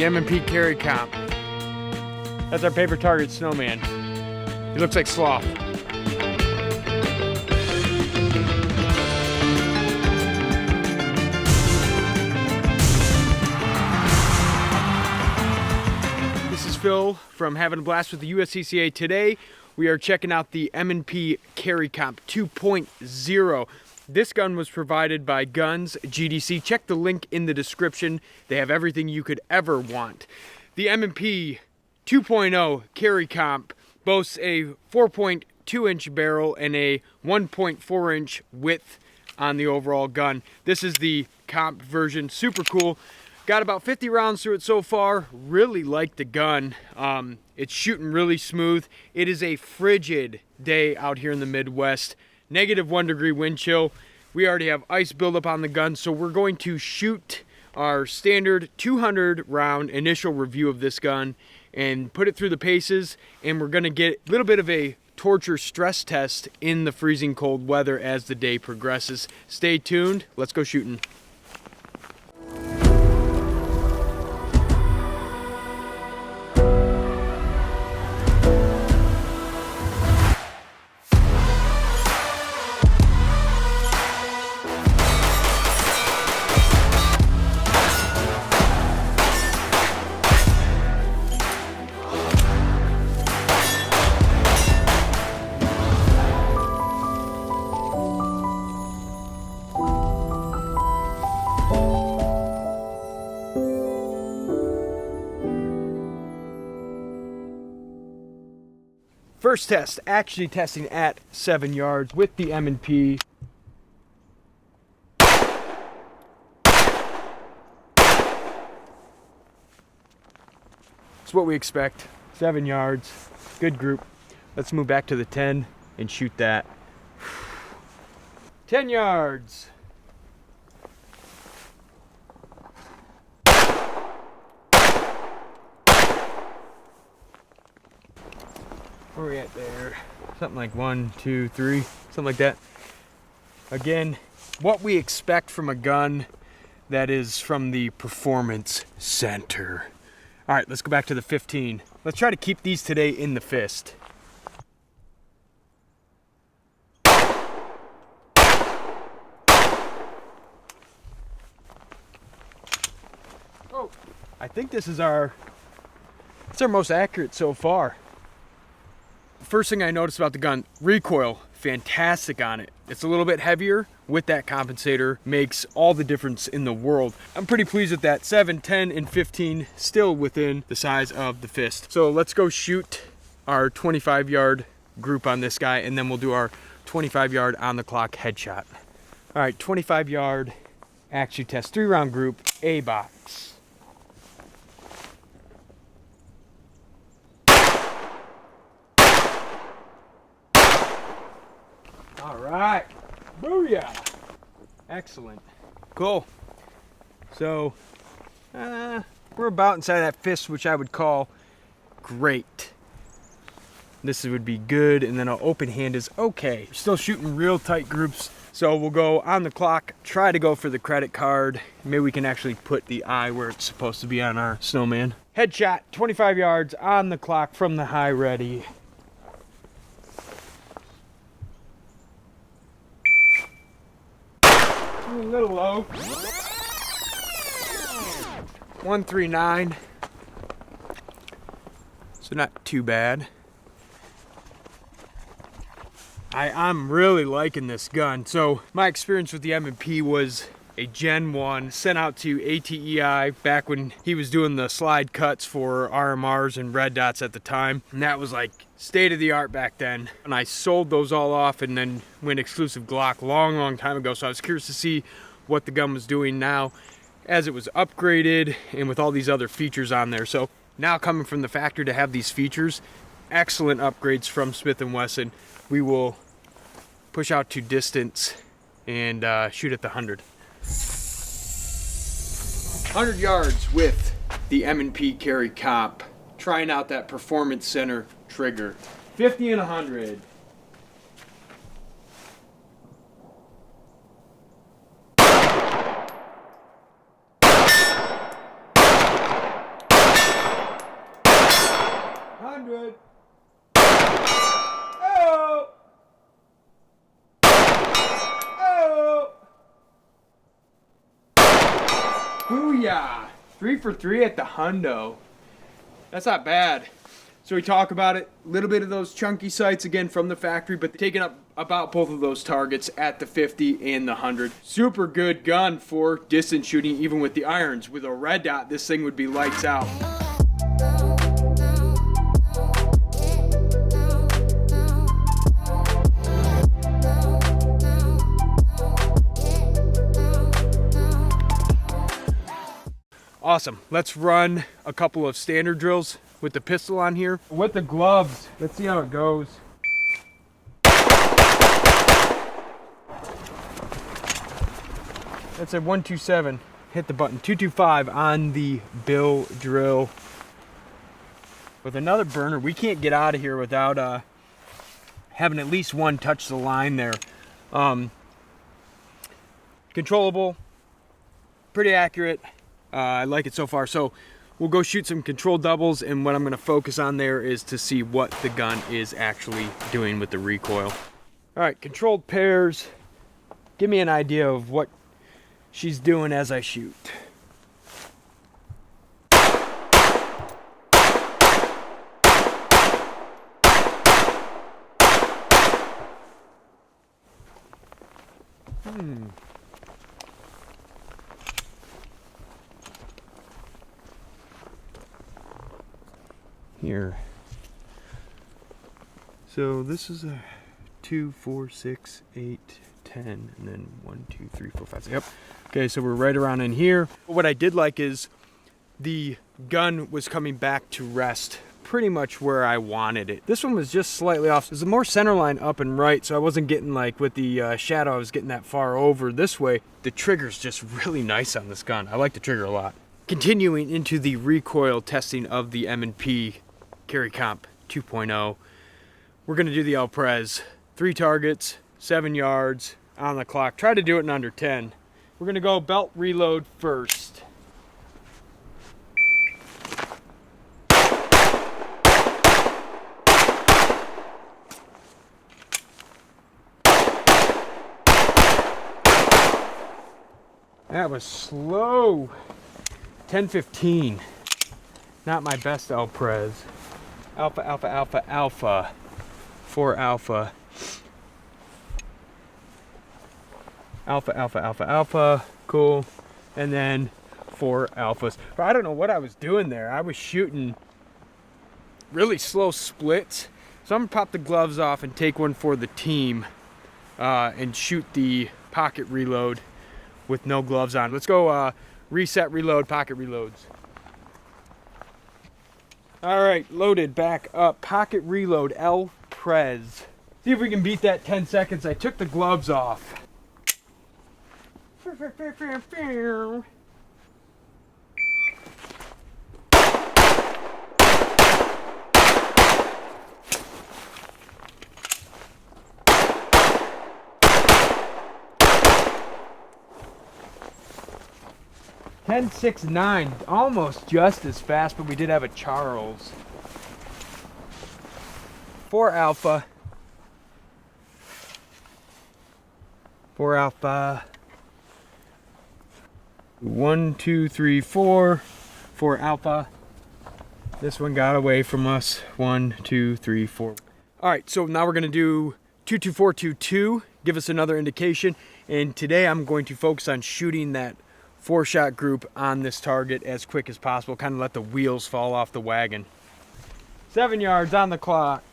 M&P carry comp. That's our paper target snowman. He looks like Sloth. This is Phil from Having a Blast with the USCCA. Today we are checking out the M&P Carry Comp 2.0. This gun was provided by Guns GDC. Check the link in the description. They have everything you could ever want. The M&P 2.0 Carry Comp boasts a 4.2 inch barrel and a 1.4 inch width on the overall gun. This is the comp version, super cool. Got about 50 rounds through it so far. Really like the gun. It's shooting really smooth. It is a frigid day out here in the Midwest. -1 degree wind chill. We already have ice buildup on the gun, so we're going to shoot our standard 200 round initial review of this gun and put it through the paces, and we're gonna get a little bit of a torture stress test in the freezing cold weather as the day progresses. Stay tuned, let's go shooting. First test, actually testing at 7 yards with the M&P. It's what we expect, 7 yards, good group. Let's move back to the 10 and shoot that. 10 yards. Where are we at there? Something like 1, 2, 3, something like that. Again, what we expect from a gun that is from the Performance Center. All right, let's go back to the 15. Let's try to keep these today in the fist. Oh, I think this is our most accurate so far. First thing I noticed about the gun, recoil, fantastic on it. It's a little bit heavier with that compensator, makes all the difference in the world. I'm pretty pleased with that. 7, 10, and 15 still within the size of the fist. So let's go shoot our 25-yard group on this guy, and then we'll do our 25-yard on the clock headshot. All right, 25-yard action test, 3-round group, A box. All right, booyah. Excellent, cool. So we're about inside that fist, which I would call great. This would be good, and then an open hand is okay. Still shooting real tight groups, so we'll go on the clock, try to go for the credit card. Maybe we can actually put the eye where it's supposed to be on our snowman. Headshot, 25 yards on the clock from the high ready. A little low. 139. So not too bad. I'm really liking this gun. So my experience with the M&P was a Gen 1 sent out to ATEI back when he was doing the slide cuts for RMRs and red dots at the time. And that was like state of the art back then. And I sold those all off and then went exclusive Glock long time ago. So I was curious to see what the gun was doing now as it was upgraded and with all these other features on there. So now coming from the factory to have these features, excellent upgrades from Smith & Wesson. We will push out to distance and shoot at the 100. 100 yards with the M&P Carry Comp, trying out that Performance Center trigger. 50 and 100. 100. Oh! Oh! Booyah! 3 for 3 at the hundo. That's not bad. So we talk about it, a little bit of those chunky sights again from the factory, but taking up about both of those targets at the 50 and the 100. Super good gun for distance shooting, even with the irons. With a red dot, this thing would be lights out. Awesome. Let's run a couple of standard drills with the pistol on here. With the gloves, let's see how it goes. That's a 127. Hit the button. 225 on the bill drill. With another burner, we can't get out of here without having at least one touch the line there. Controllable, pretty accurate. I like it so far. So we'll go shoot some controlled doubles, and what I'm going to focus on there is to see what the gun is actually doing with the recoil. All right, controlled pairs. Give me an idea of what she's doing as I shoot. Here. So this is a 2, 4, 6, 8, 10, and then 1, 2, 3, 4, 5, 6. Yep. Okay, so we're right around in here. What I did like is the gun was coming back to rest pretty much where I wanted it. This one was just slightly off. There's a more center line up and right, so I wasn't getting like with the shadow, I was getting that far over this way. The trigger's just really nice on this gun. I like the trigger a lot. Continuing into the recoil testing of the M&P Carry Comp 2.0, we're gonna do the El Prez. 3 targets, 7 yards on the clock. Try to do it in under 10. We're gonna go belt reload first. That was slow. 10-15. Not my best El Prez. Alpha, alpha, alpha, alpha. 4 alpha. Alpha, alpha, alpha, alpha. Cool. And then 4 alphas. But I don't know what I was doing there. I was shooting really slow splits. So I'm gonna pop the gloves off and take one for the team and shoot the pocket reload with no gloves on. Let's go reset, reload, pocket reloads. All right, loaded, back up. Pocket reload, El Prez. See if we can beat that 10 seconds. I took the gloves off. 10.69, almost just as fast, but we did have a Charles. 4 alpha. 4 alpha. 1, 2, 3, 4. 4 alpha. This one got away from us. 1, 2, 3, 4. All right, so now we're gonna do 22422. Give us another indication. And today I'm going to focus on shooting that 4-shot group on this target as quick as possible. Kind of let the wheels fall off the wagon. 7 yards on the clock.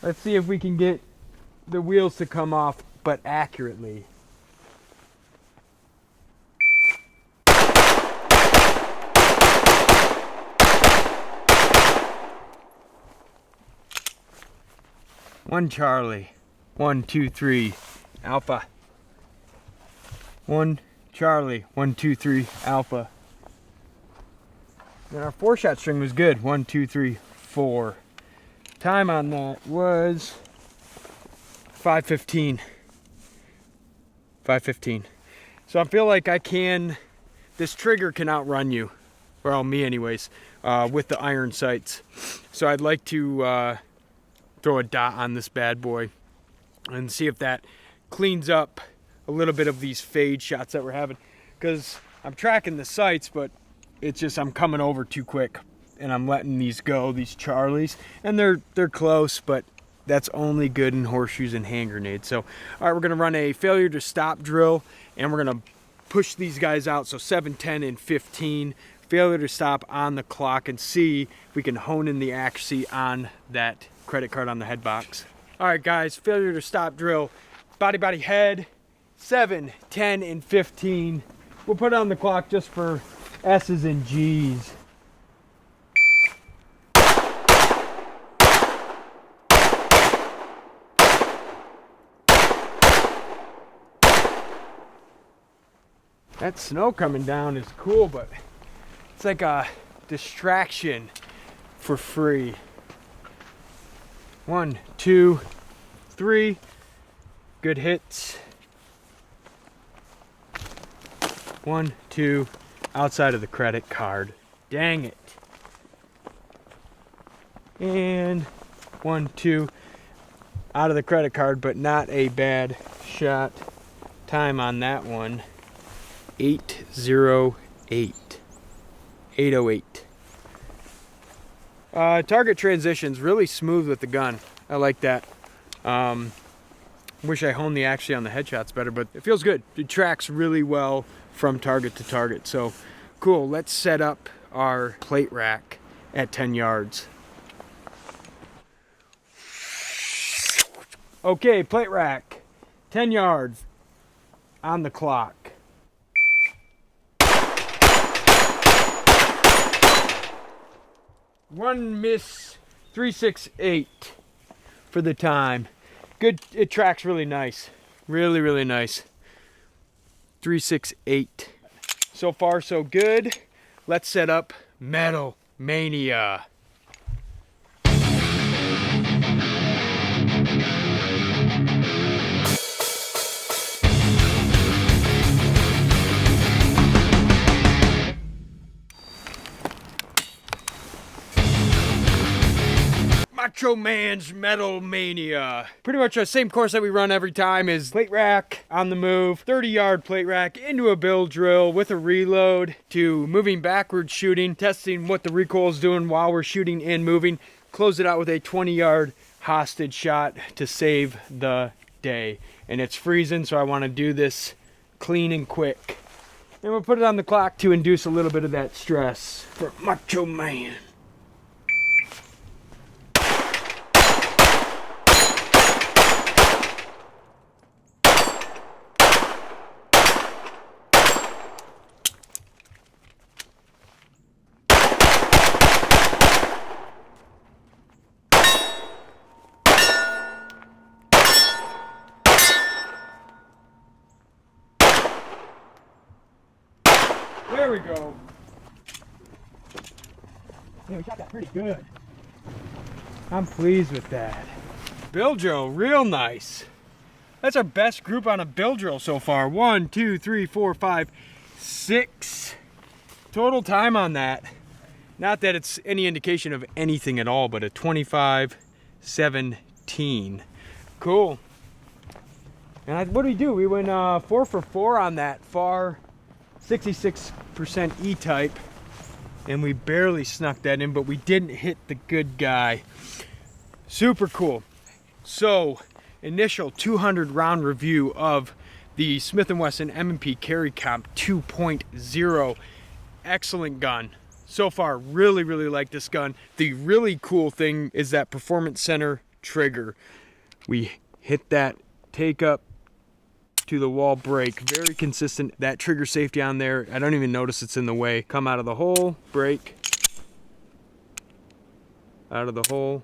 Let's see if we can get the wheels to come off, but accurately. One Charlie. 1, 2, 3. Alpha. 1 Charlie. 1, 2, 3. Alpha. Then our 4-shot string was good. 1, 2, 3, 4. Time on that was 5:15. 5:15. So I feel like I can. This trigger can outrun you. Well, me anyways. with the iron sights. So I'd like to throw a dot on this bad boy and see if that cleans up a little bit of these fade shots that we're having, because I'm tracking the sights, but it's just I'm coming over too quick and I'm letting these go, these Charlies, and they're close, but that's only good in horseshoes and hand grenades. So, all right, we're gonna run a failure to stop drill, and we're gonna push these guys out. So 7, 10, and 15, failure to stop on the clock, and see if we can hone in the accuracy on that credit card on the head box. All right, guys, failure to stop drill, body, body, head, 7, 10, and 15. We'll put it on the clock just for S's and G's. That snow coming down is cool, but it's like a distraction for free. 1, 2, 3. Good hits. 1, 2, outside of the credit card. Dang it. And 1, 2, out of the credit card, but not a bad shot. Time on that one, 808. 808. Target transitions really smooth with the gun. I like that. Wish I honed the accuracy on the headshots better, but it feels good. It tracks really well from target to target. So cool. Let's set up our plate rack at 10 yards. Okay, plate rack, 10 yards on the clock. One miss, 368 for the time. Good, it tracks really nice. Really, really nice. 368. So far, so good. Let's set up Metal Mania. Macho Man's Metal Mania. Pretty much the same course that we run every time is plate rack on the move, 30-yard plate rack into a bill drill with a reload, to moving backwards shooting, testing what the recoil is doing while we're shooting and moving. Close it out with a 20-yard hostage shot to save the day. And it's freezing, so I want to do this clean and quick. And we'll put it on the clock to induce a little bit of that stress for Macho Man. There we go. Yeah, we shot that pretty good. I'm pleased with that. Bill drill, real nice. That's our best group on a bill drill so far. 1, 2, 3, 4, 5, 6. Total time on that. Not that it's any indication of anything at all, but a 25-17. Cool. And what do we do? We went 4 for 4 on that far 66% E-type, and we barely snuck that in, but we didn't hit the good guy. Super cool. So, initial 200 round review of the Smith & Wesson M&P Carry Comp 2.0. Excellent gun. So far, really, really like this gun. The really cool thing is that Performance Center trigger. We hit that take up to the wall break, very consistent. That trigger safety on there, I don't even notice it's in the way. Come out of the hole, break, out of the hole,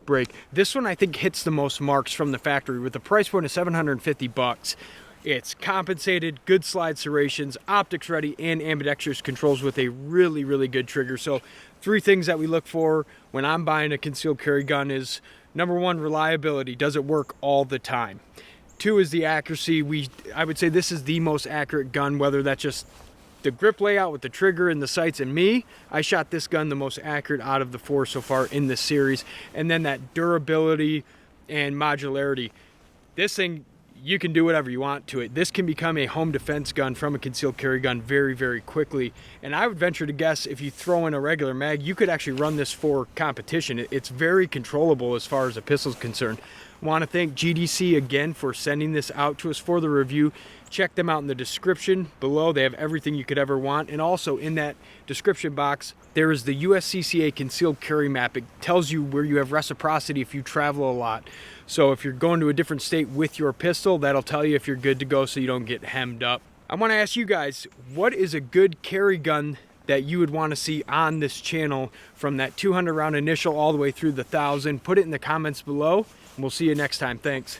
break. This one I think hits the most marks from the factory with the price point of 750 bucks. It's compensated, good slide serrations, optics ready, and ambidextrous controls with a really, really good trigger. So 3 things that we look for when I'm buying a concealed carry gun is, number 1, reliability. Does it work all the time? 2 is the accuracy. I would say this is the most accurate gun, whether that's just the grip layout with the trigger and the sights, and me, I shot this gun the most accurate out of the 4 so far in this series. And then that durability and modularity. This thing, you can do whatever you want to it. This can become a home defense gun from a concealed carry gun very, very quickly. And I would venture to guess if you throw in a regular mag, you could actually run this for competition. It's very controllable as far as a pistol is concerned. I want to thank GDC again for sending this out to us for the review. Check them out in the description below. They have everything you could ever want. And also in that description box, there is the USCCA concealed carry map. It tells you where you have reciprocity if you travel a lot. So if you're going to a different state with your pistol, that'll tell you if you're good to go so you don't get hemmed up. I want to ask you guys, what is a good carry gun that you would want to see on this channel, from that 200 round initial all the way through the 1,000? Put it in the comments below, and we'll see you next time. Thanks.